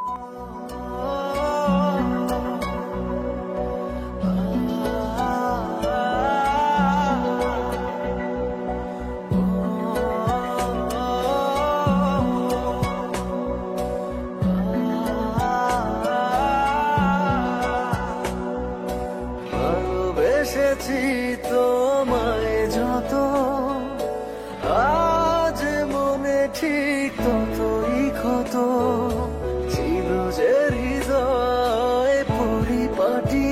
ভালোবেসেছি তোমায় যত, আজ মনে ঠিক ততই ক্ষত। ছিল যে হৃদয় পরিপাটি,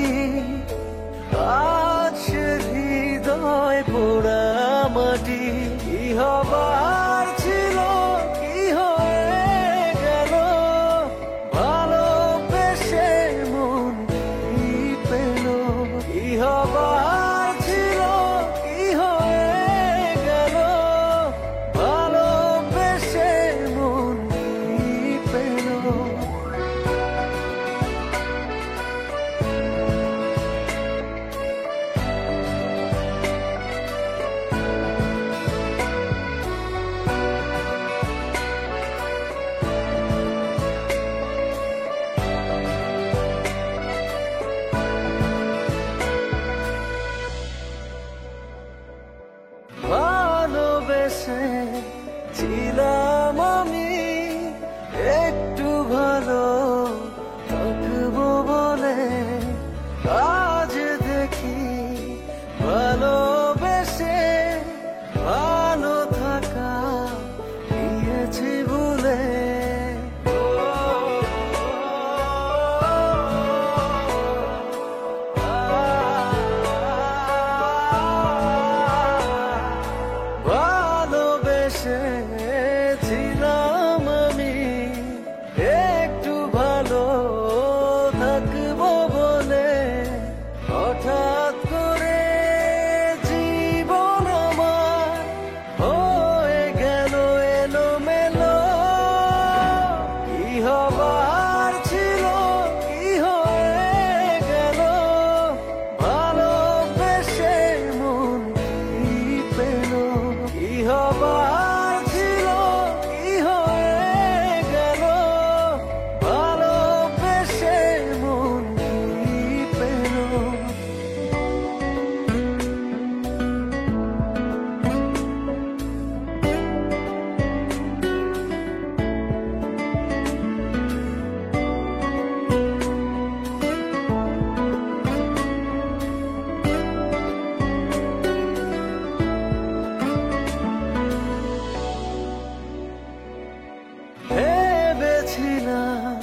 আজ সে হৃদয় পোড়া মাটি। কি হবার ছিল কি হয়ে গেল, ভালোবেসে মন কি পেল। কি হবার ছিল কি হয়ে গেল, ভালোবেসে মন কি পেল। ভালোবেসে ছিলাম আমি একটু ভালো থাকবো বলে, আজ দেখি ভালোবেসে ভালো থাকা দিয়েছি ভুলে। ভালোবেসেছিলাম আমি একটু ভালো থাকবো বলে, হঠাৎ করে জীবন আমার হয়ে গেল এলোমেলো। কি হবার ছিল কি হয়ে গেল, ভালোবেসে মন কি পেল। কি হবার ছিল কি হয়ে গেল, ভালোবেসে মন কি পেল। ভেবেছিলাম